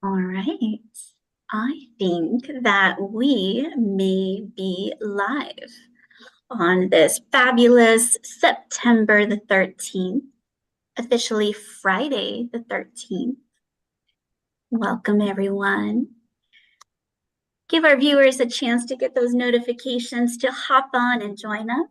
All right. I think that we may be live on this fabulous September the 13th, officially Friday the 13th. Welcome, everyone. Give our viewers a chance to get those notifications to hop on and join us.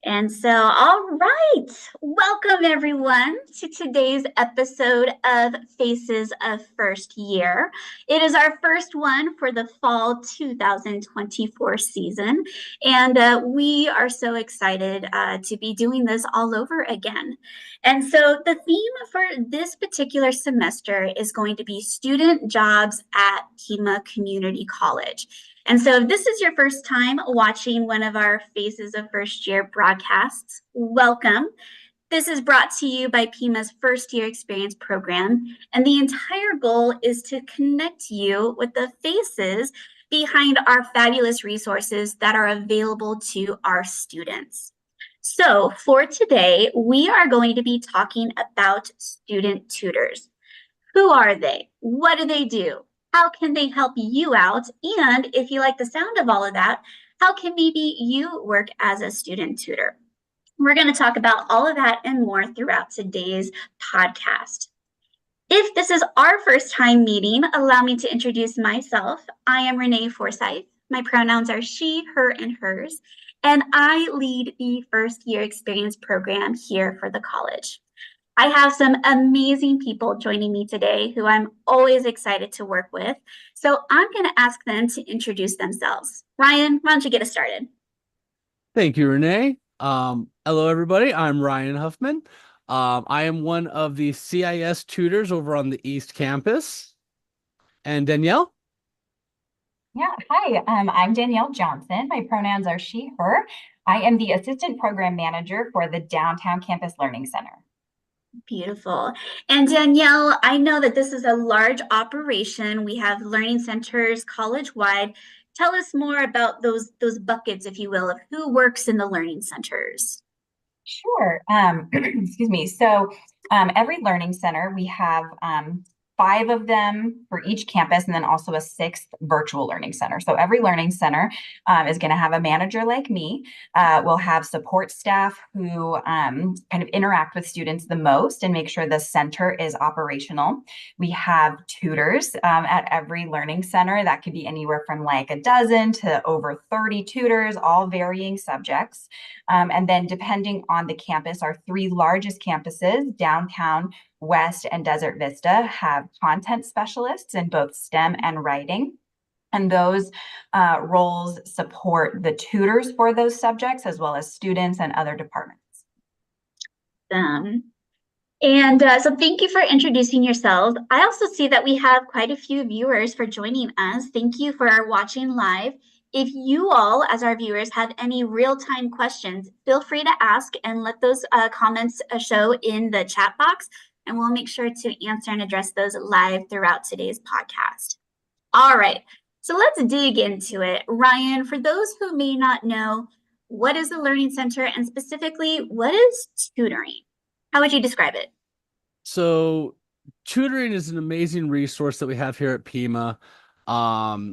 And so, all right, welcome everyone to today's episode of Faces of First Year. It is our first one for the fall 2024 season, and we are so excited to be doing this all over again. And so, the theme for this particular semester is going to be student jobs at Pima Community College. And so if this is your first time watching one of our Faces of First Year broadcasts, welcome. This is brought to you by Pima's First Year Experience Program, and the entire goal is to connect you with the faces behind our fabulous resources that are available to our students. So for today, we are going to be talking about student tutors. Who are they? What do they do? How can they help you out? And if you like the sound of all of that, how can maybe you work as a student tutor? We're going to talk about all of that and more throughout today's podcast. If this is our first time meeting, allow me to introduce myself. I am Renee Forsyth. My pronouns are she, her, and hers, and I lead the first year experience program here for the college. I have some amazing people joining me today who I'm always excited to work with. So I'm going to ask them to introduce themselves. Ryan, why don't you get us started? Thank you, Renee. Hello, everybody. I'm Ryan Huffman. I am one of the CIS tutors over on the East Campus. And Danielle? Yeah, hi, I'm Danielle Johnson. My pronouns are she, her. I am the assistant program manager for the Downtown Campus Learning Center. Beautiful. And Danielle, I know that this is a large operation. We have learning centers college-wide. Tell us more about those buckets, if you will, of who works in the learning centers. Sure. Excuse me. Every learning center, we have five of them for each campus, and then also a sixth virtual learning center. So every learning center is going to have a manager like me. We'll have support staff who kind of interact with students the most and make sure the center is operational. We have tutors at every learning center. That could be anywhere from like a dozen to over 30 tutors, all varying subjects. And then depending on the campus, our three largest campuses, Downtown, West, and Desert Vista, have content specialists in both STEM and writing. And those roles support the tutors for those subjects, as well as students and other departments. And so thank you for introducing yourselves. I also see that we have quite a few viewers for joining us. Thank you for watching live. If you all, as our viewers, have any real-time questions, feel free to ask and let those comments show in the chat box, and we'll make sure to answer and address those live throughout today's podcast. All right, so let's dig into it. Ryan, for those who may not know, what is the Learning Center, and specifically, what is tutoring? How would you describe it? So, tutoring is an amazing resource that we have here at Pima,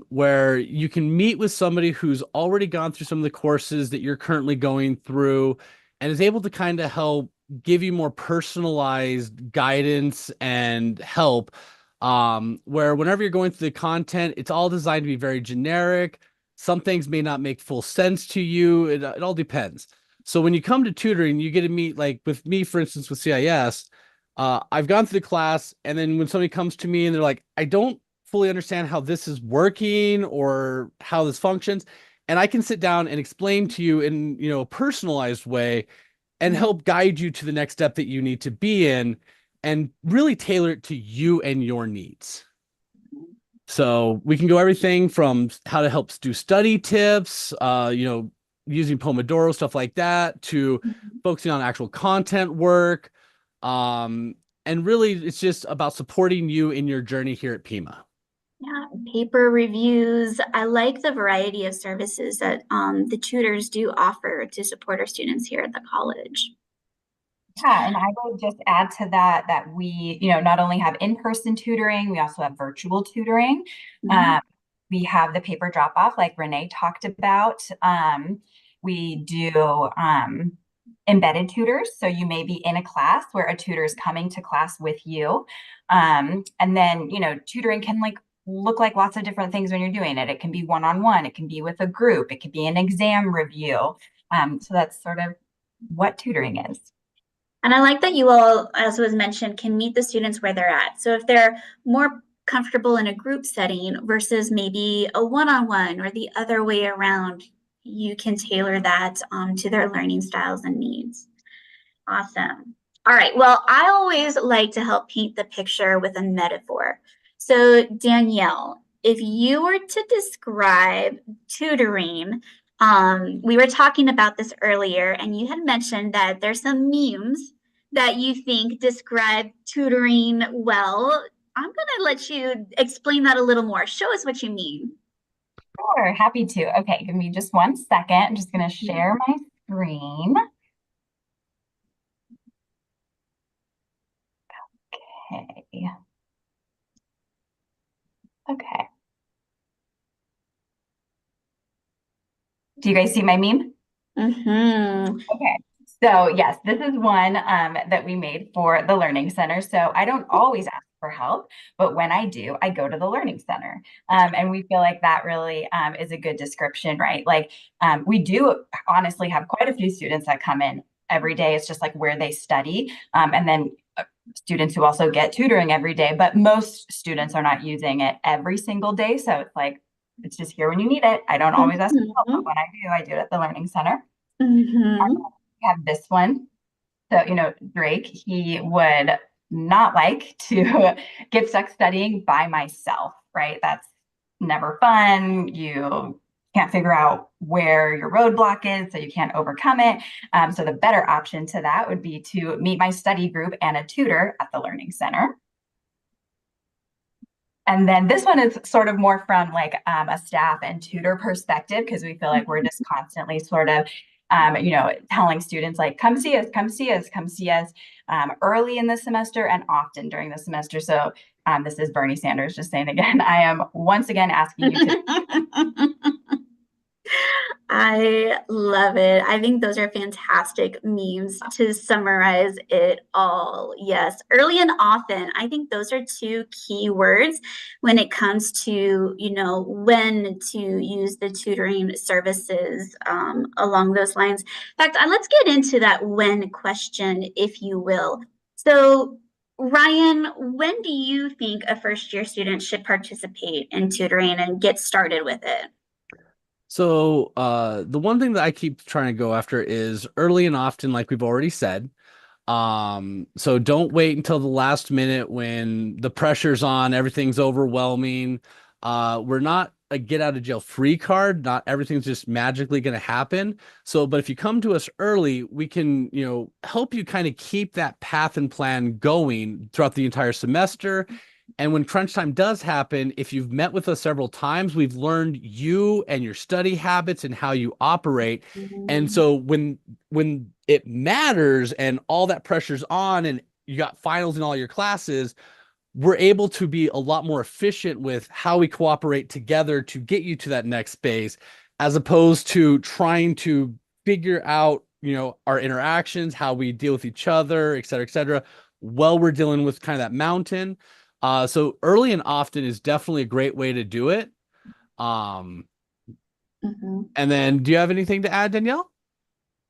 where you can meet with somebody who's already gone through some of the courses that you're currently going through and is able to kind of help give you more personalized guidance and help. Where whenever you're going through the content, it's all designed to be very generic. Some things may not make full sense to you. It all depends. So when you come to tutoring, you get to meet, like with me, for instance, with CIS, I've gone through the class, and then when somebody comes to me and they're like, I don't fully understand how this is working or how this functions, and I can sit down and explain to you in, a personalized way and help guide you to the next step that you need to be in and really tailor it to you and your needs. So we can go everything from how to help do study tips, using Pomodoro, stuff like that, to focusing on actual content work. And really, it's just about supporting you in your journey here at Pima. Yeah, paper reviews. I like the variety of services that the tutors do offer to support our students here at the college. Yeah, and I would just add to that that we, not only have in-person tutoring, we also have virtual tutoring. Mhm. We have the paper drop-off, like Renee talked about. We do embedded tutors. So you may be in a class where a tutor is coming to class with you. And then, tutoring can look like lots of different things when you're doing it. It can be one-on-one, it can be with a group, it could be an exam review. So that's sort of what tutoring is. And I like that you all, as was mentioned, can meet the students where they're at. So if they're more comfortable in a group setting versus maybe a one-on-one or the other way around, you can tailor that to their learning styles and needs. Awesome. All right. Well, I always like to help paint the picture with a metaphor. So, Danielle, if you were to describe tutoring, we were talking about this earlier, and you had mentioned that there's some memes that you think describe tutoring well. I'm going to let you explain that a little more. Show us what you mean. Sure, happy to. Okay, give me just one second. I'm just going to share my screen. Okay. Okay. Do you guys see my meme? Mm-hmm. Okay. So yes, this is one that we made for the Learning Center. So I don't always ask for help, but when I do, I go to the Learning Center. And we feel like that really is a good description, right? Like we do honestly have quite a few students that come in every day. It's just like where they study. And then students who also get tutoring every day, but most students are not using it every single day. So it's like, it's just here when you need it. I don't always ask for help, but when I do it at the Learning Center. Mm-hmm. We have this one. So, Drake, he would not like to get stuck studying by myself, right? That's never fun. You can't figure out where your roadblock is, so you can't overcome it. So the better option to that would be to meet my study group and a tutor at the Learning Center. And then this one is sort of more from like a staff and tutor perspective, because we feel like we're just constantly sort of, telling students like, come see us, come see us, come see us early in the semester and often during the semester. So this is Bernie Sanders just saying again, I am once again asking you to. I love it. I think those are fantastic memes to summarize it all. Yes, early and often. I think those are two key words when it comes to, when to use the tutoring services along those lines. In fact, let's get into that when question, if you will. So, Ryan, when do you think a first year student should participate in tutoring and get started with it? So, the one thing that I keep trying to go after is early and often, like we've already said. So don't wait until the last minute when the pressure's on, everything's overwhelming. We're not a get out of jail free card. Not everything's just magically going to happen. So, but if you come to us early, we can, help you kind of keep that path and plan going throughout the entire semester. And when crunch time does happen, if you've met with us several times, we've learned you and your study habits and how you operate. And so when it matters and all that pressure's on and you got finals in all your classes, we're able to be a lot more efficient with how we cooperate together to get you to that next space, as opposed to trying to figure out, our interactions, how we deal with each other, et cetera, while we're dealing with kind of that mountain. So early and often is definitely a great way to do it. Um, Mhm. and then do you have anything to add, Danielle?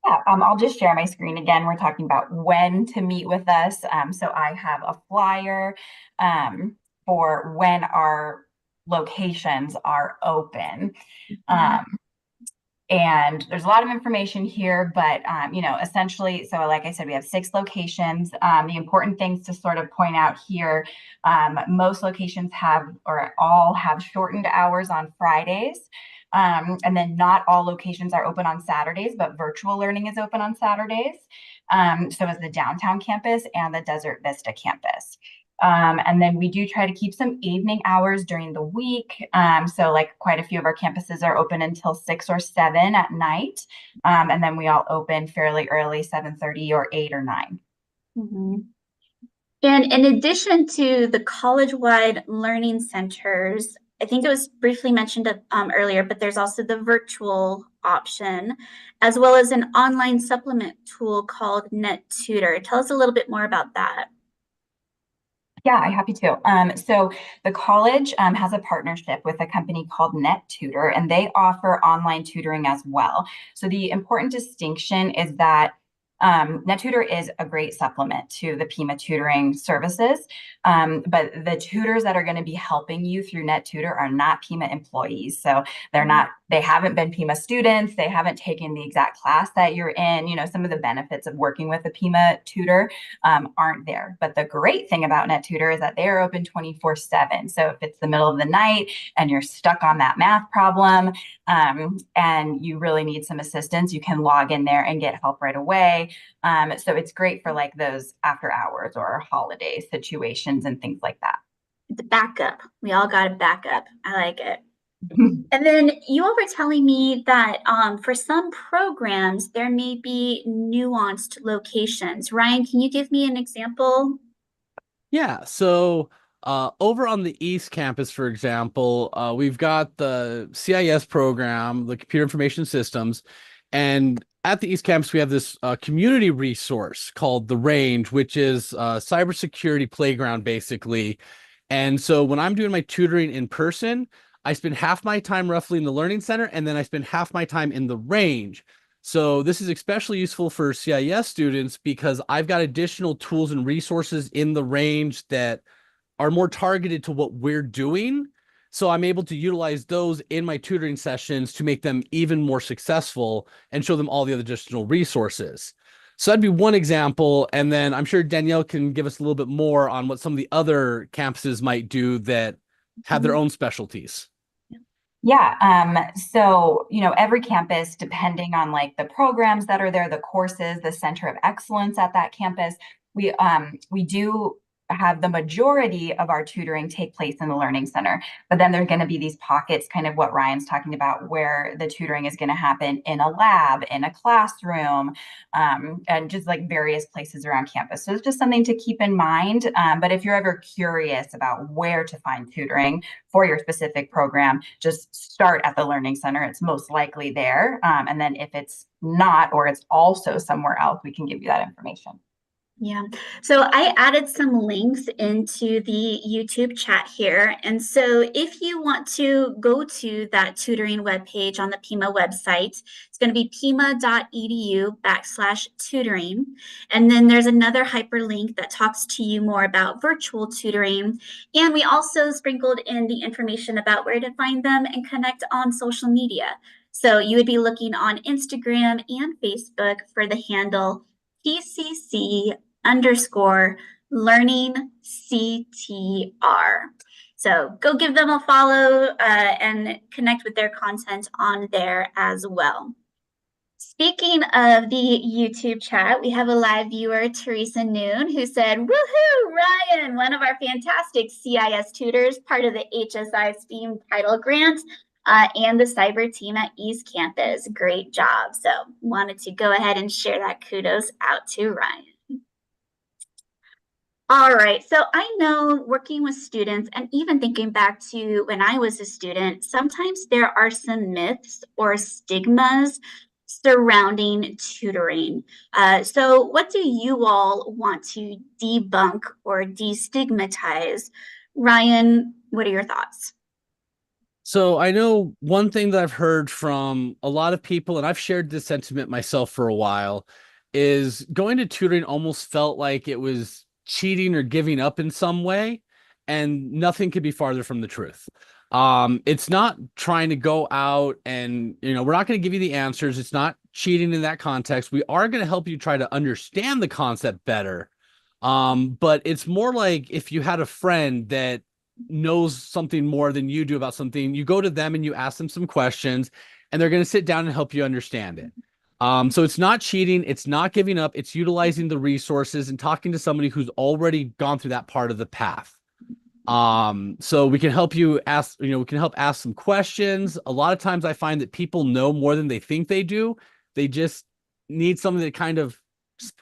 Yeah, I'll just share my screen again. We're talking about when to meet with us. So I have a flyer for when our locations are open. Um, and there's a lot of information here, but essentially, so like I said, we have 6 locations. The important things to sort of point out here, most locations have or all have shortened hours on Fridays. And then not all locations are open on Saturdays, but virtual learning is open on Saturdays. So is the downtown campus and the Desert Vista campus. And then we do try to keep some evening hours during the week. So like quite a few of our campuses are open until 6 or 7 at night. And then we all open fairly early, 7:30 or 8 or 9. Mhm. And in addition to the college-wide learning centers, I think it was briefly mentioned earlier, but there's also the virtual option, as well as an online supplement tool called NetTutor. Tell us a little bit more about that. Yeah, I'm happy to. So the college has a partnership with a company called NetTutor, and they offer online tutoring as well. So the important distinction is that NetTutor is a great supplement to the Pima tutoring services, but the tutors that are going to be helping you through NetTutor are not Pima employees. So they haven't been Pima students, they haven't taken the exact class that you're in. You know, some of the benefits of working with a Pima tutor aren't there. But the great thing about NetTutor is that they are open 24/7. So if it's the middle of the night and you're stuck on that math problem, and you really need some assistance, you can log in there and get help right away. So it's great for like those after hours or holiday situations and things like that. The backup. We all got a backup. I like it. And then you all were telling me that for some programs, there may be nuanced locations. Ryan, can you give me an example? Yeah, so over on the East Campus, for example, we've got the CIS program, the Computer Information Systems, and at the East Campus, we have this community resource called The Range, which is a cybersecurity playground, basically. And so when I'm doing my tutoring in person, I spend half my time roughly in the Learning Center, and then I spend half my time in The Range. So this is especially useful for CIS students because I've got additional tools and resources in The Range that are more targeted to what we're doing. So I'm able to utilize those in my tutoring sessions to make them even more successful and show them all the other additional resources. So that'd be one example. And then I'm sure Danielle can give us a little bit more on what some of the other campuses might do that have their own specialties. Yeah. So, you know, every campus, depending on like the programs that are there, the courses, the center of excellence at that campus, we do have the majority of our tutoring take place in the learning center. But then there's going to be these pockets, kind of what Ryan's talking about, where the tutoring is going to happen in a lab, in a classroom, and just like various places around campus. So it's just something to keep in mind. But if you're ever curious about where to find tutoring for your specific program, just start at the learning center. It's most likely there. And then if it's not, or it's also somewhere else, we can give you that information. Yeah. So I added some links into the YouTube chat here. And so if you want to go to that tutoring webpage on the Pima website, it's going to be pima.edu/tutoring. And then there's another hyperlink that talks to you more about virtual tutoring. And we also sprinkled in the information about where to find them and connect on social media. So you would be looking on Instagram and Facebook for the handle PCC_learning CTR. So go give them a follow and connect with their content on there as well. Speaking of the YouTube chat, we have a live viewer, Teresa Noon, who said, "Woohoo, Ryan, one of our fantastic CIS tutors, part of the HSI STEAM title grant, and the cyber team at East Campus. Great job." So wanted to go ahead and share that kudos out to Ryan. All right, so I know working with students and even thinking back to when I was a student, sometimes there are some myths or stigmas surrounding tutoring. So what do you all want to debunk or destigmatize? Ryan, what are your thoughts? So I know one thing that I've heard from a lot of people, and I've shared this sentiment myself for a while, is going to tutoring almost felt like it was cheating or giving up in some way, and nothing could be farther from the truth. It's not trying to go out and, we're not going to give you the answers. It's not cheating in that context. We are going to help you try to understand the concept better. But it's more like if you had a friend that knows something more than you do about something, you go to them and you ask them some questions, and they're going to sit down and help you understand it. So it's not cheating, it's not giving up, it's utilizing the resources and talking to somebody who's already gone through that part of the path. So we can help you ask, we can help ask some questions. A lot of times I find that people know more than they think they do. They just need something that kind of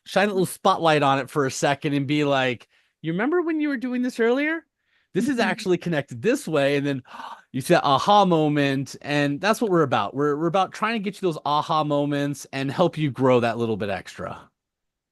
shine a little spotlight on it for a second and be like, you remember when you were doing this earlier? This is actually connected this way. And then you see that aha moment. And that's what we're about. We're about trying to get you those aha moments and help you grow that little bit extra.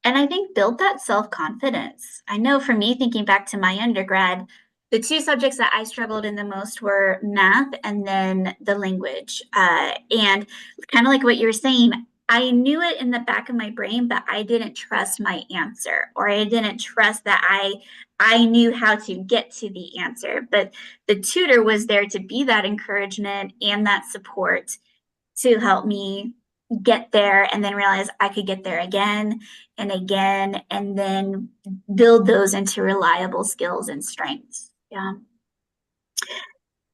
And I think build that self-confidence. I know for me, thinking back to my undergrad, the two subjects that I struggled in the most were math and then the language. And kind of like what you were saying, I knew it in the back of my brain, but I didn't trust my answer, or I didn't trust that I knew how to get to the answer. But the tutor was there to be that encouragement and that support to help me get there and then realize I could get there again and again and then build those into reliable skills and strengths. Yeah.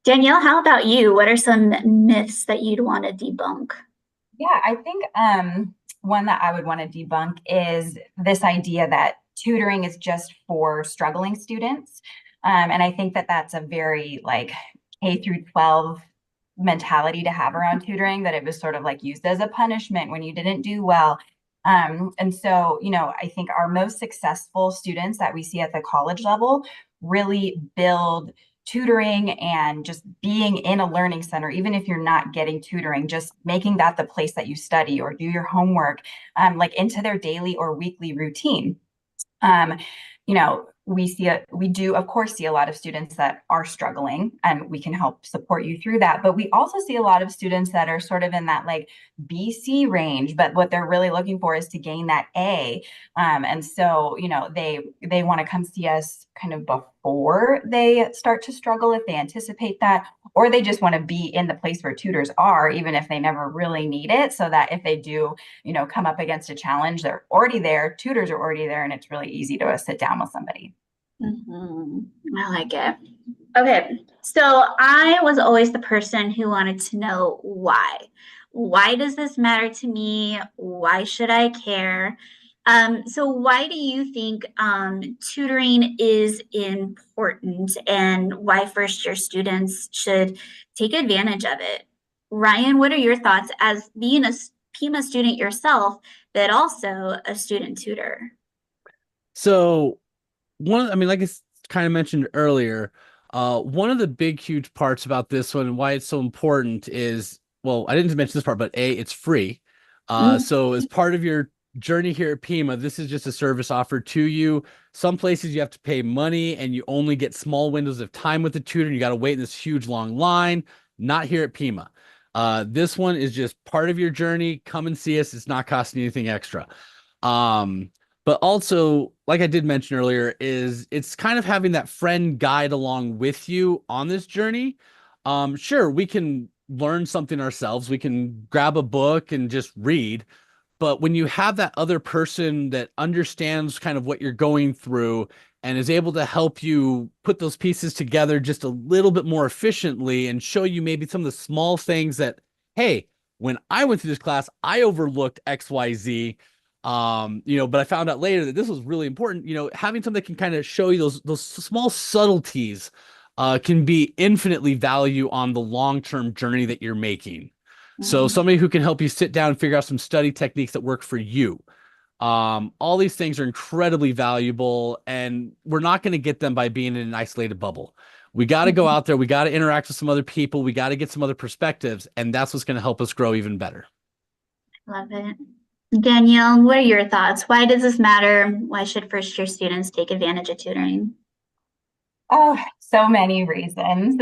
Danielle, how about you? What are some myths that you'd want to debunk? Yeah, I think one that I would want to debunk is this idea that tutoring is just for struggling students. And I think that that's a very like K through 12 mentality to have around tutoring, that it was sort of like used as a punishment when you didn't do well. And so, I think our most successful students that we see at the college level really build tutoring and just being in a learning center, even if you're not getting tutoring, just making that the place that you study or do your homework, like into their daily or weekly routine. Um, we do of course see a lot of students that are struggling, and we can help support you through that. But we also see a lot of students that are sort of in that like BC range, but what they're really looking for is to gain that A. And so, they want to come see us kind of before they start to struggle if they anticipate that, or they just want to be in the place where tutors are, even if they never really need it, so that if they do, come up against a challenge, they're already there, tutors are already there, and it's really easy to sit down with somebody. I like it. Okay, so I was always the person who wanted to know why. Why does this matter to me? Why should I care? So why do you think tutoring is important, and why first year students should take advantage of it? Ryan, what are your thoughts as being a Pima student yourself, but also a student tutor? So I mean, like I kind of mentioned earlier, one of the big, huge parts about this one and why it's so important is, well, I didn't mention this part, but A, it's free. Mm. So as part of your journey here at Pima, this is just a service offered to you. Some places you have to pay money and you only get small windows of time with the tutor, and you got to wait in this huge long line. Not here at Pima. This one is just part of your journey. Come and see us. It's not costing you anything extra. Um, but also, like I did mention earlier, is it's kind of having that friend guide along with you on this journey. Sure, we can learn something ourselves. We can grab a book and just read. But when you have that other person that understands kind of what you're going through and is able to help you put those pieces together just a little bit more efficiently and show you maybe some of the small things that, hey, when I went through this class, I overlooked XYZ. But I found out later that this was really important. Having something that can kind of show you those small subtleties can be infinitely value on the long-term journey that you're making. So Mhm. somebody who can help you sit down and figure out some study techniques that work for you. All these things are incredibly valuable, and we're not going to get them by being in an isolated bubble. We got to go out there. We got to interact with some other people. We got to get some other perspectives, and that's what's going to help us grow even better. Love it. Danielle, what are your thoughts? Why does this matter? Why should first year students take advantage of tutoring? Oh, so many reasons.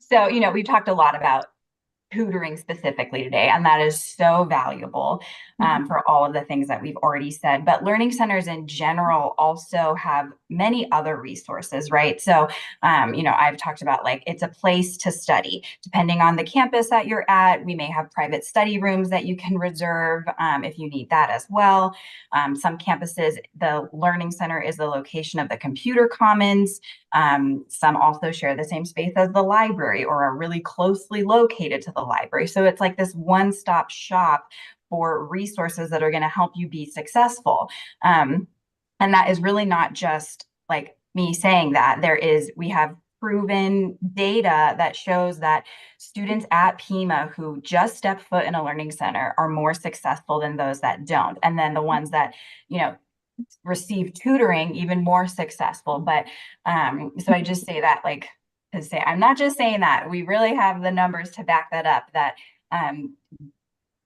So, we've talked a lot about tutoring specifically today, and that is so valuable for all of the things that we've already said. But learning centers in general also have many other resources, right? So, I've talked about like it's a place to study. Depending on the campus that you're at, we may have private study rooms that you can reserve if you need that as well. Some campuses, the learning center is the location of the computer commons. Some also share the same space as the library or are really closely located to the library. So it's like this one-stop shop for resources that are going to help you be successful. And that is really not just like me saying that. We have proven data that shows that students at Pima who just step foot in a learning center are more successful than those that don't. And then the ones that, receive tutoring, even more successful. But so I just say that like to say, I'm not just saying that. We really have the numbers to back that up, that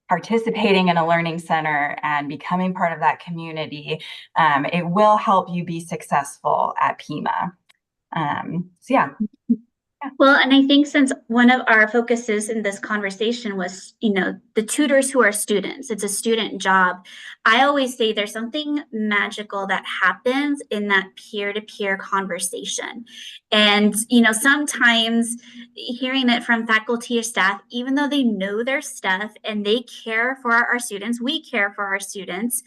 participating in a learning center and becoming part of that community, it will help you be successful at Pima. So yeah. Well, and I think since one of our focuses in this conversation was, the tutors who are students, it's a student job. I always say there's something magical that happens in that peer-to-peer conversation. And, sometimes hearing it from faculty or staff, even though they know their stuff and they care for our students, we care for our students,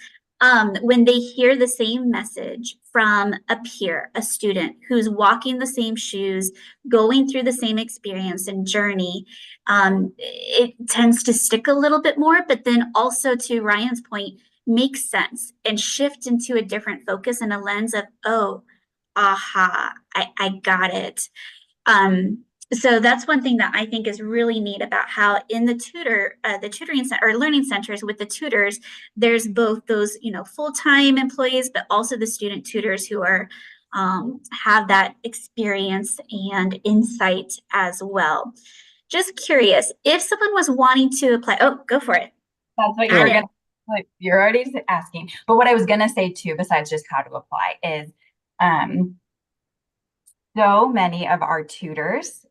when they hear the same message from a peer, a student who's walking the same shoes, going through the same experience and journey, it tends to stick a little bit more, but then also, to Ryan's point, makes sense and shift into a different focus and a lens of, oh, aha, I got it. So that's one thing that I think is really neat about how in the tutoring or learning centers with the tutors, there's both those, full-time employees, but also the student tutors who are have that experience and insight as well. Just curious, if someone was wanting to apply, go for it. That's what you're already asking. But what I was gonna say too, besides just how to apply, is so many of our tutors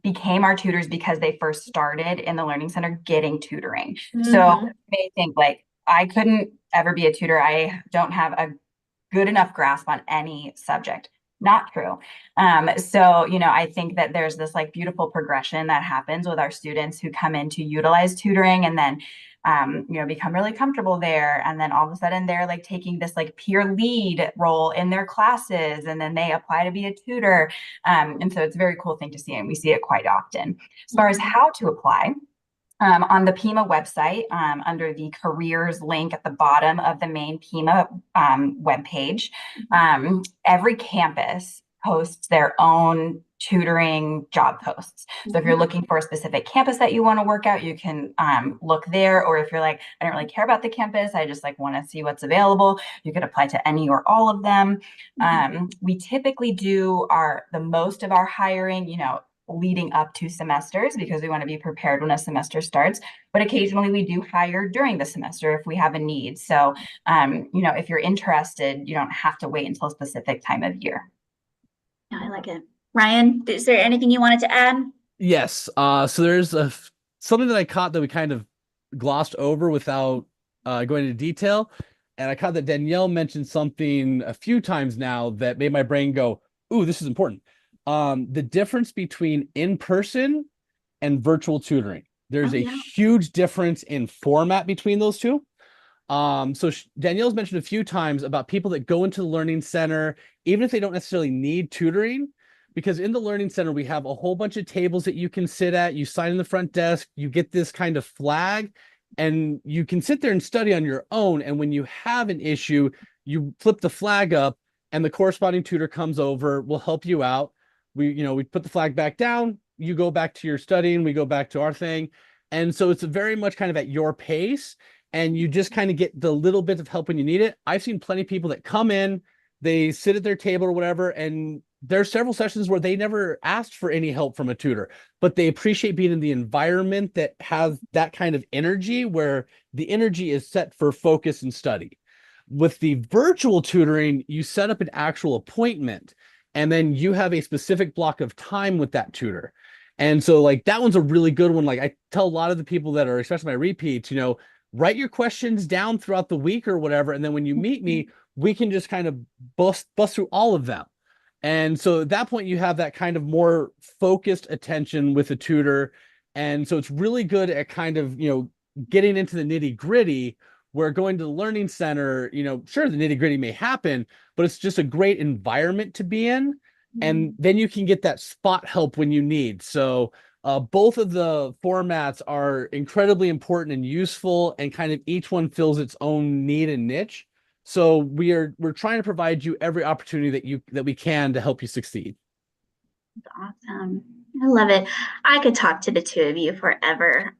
became our tutors because they first started in the Learning Center getting tutoring. So you may think like, I couldn't ever be a tutor. I don't have a good enough grasp on any subject. Not true. So, I think that there's this like beautiful progression that happens with our students who come in to utilize tutoring and then become really comfortable there. And then all of a sudden they're like taking this like peer lead role in their classes, and then they apply to be a tutor. And so it's a very cool thing to see, and we see it quite often. As far as how to apply, on the Pima website, under the careers link at the bottom of the main Pima webpage, every campus posts their own tutoring job posts. So if you're looking for a specific campus that you want to work out, you can look there. Or if you're like, I don't really care about the campus, I just like want to see what's available, you could apply to any or all of them. We typically do the most of our hiring, leading up to semesters, because we want to be prepared when a semester starts. But occasionally we do hire during the semester if we have a need. So, if you're interested, you don't have to wait until a specific time of year. I like it. Ryan, is there anything you wanted to add? Yes. So there's something that I caught that we kind of glossed over without going into detail. And I caught that Danielle mentioned something a few times now that made my brain go, ooh, this is important. The difference between in-person and virtual tutoring. There's a huge difference in format between those two. So Danielle's mentioned a few times about people that go into the Learning Center, even if they don't necessarily need tutoring, because in the Learning Center, we have a whole bunch of tables that you can sit at. You sign in the front desk, you get this kind of flag, and you can sit there and study on your own. And when you have an issue, you flip the flag up and the corresponding tutor comes over, will help you out. We put the flag back down, you go back to your studying, we go back to our thing. And so it's very much kind of at your pace, and you just kind of get the little bit of help when you need it. I've seen plenty of people that come in, they sit at their table or whatever, and there's several sessions where they never asked for any help from a tutor, but they appreciate being in the environment that has that kind of energy, where the energy is set for focus and study. With the virtual tutoring, you set up an actual appointment, and then you have a specific block of time with that tutor. And so like that one's a really good one. Like I tell a lot of the people that are, especially my repeats, write your questions down throughout the week or whatever. And then when you meet me, we can just kind of bust through all of them. And so at that point, you have that kind of more focused attention with a tutor. And so it's really good at kind of, getting into the nitty gritty, where going to the Learning Center, sure, the nitty gritty may happen, but it's just a great environment to be in. And then you can get that spot help when you need. So both of the formats are incredibly important and useful, and kind of each one fills its own need and niche. So we're trying to provide you every opportunity that we can to help you succeed. Awesome. I love it. I could talk to the two of you forever.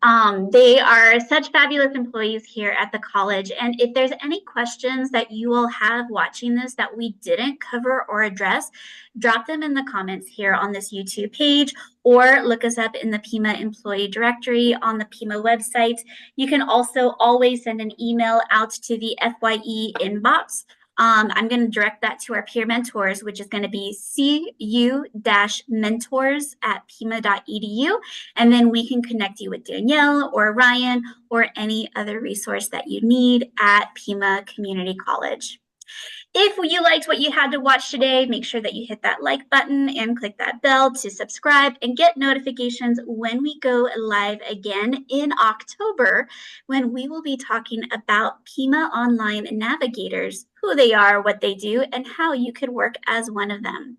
They are such fabulous employees here at the college. And if there's any questions that you will have watching this that we didn't cover or address, drop them in the comments here on this YouTube page or look us up in the Pima employee directory on the Pima website. You can also always send an email out to the FYE inbox. I'm going to direct that to our peer mentors, which is going to be cu-mentors@pima.edu. And then we can connect you with Danielle or Ryan or any other resource that you need at Pima Community College. If you liked what you had to watch today, make sure that you hit that like button and click that bell to subscribe and get notifications when we go live again in October, when we will be talking about Pima Online Navigators, who they are, what they do, and how you could work as one of them.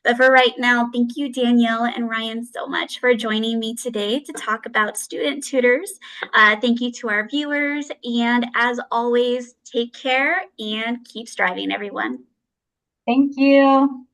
But for right now, thank you, Danielle and Ryan, so much for joining me today to talk about student tutors. Thank you to our viewers. And as always, take care and keep striving, everyone. Thank you.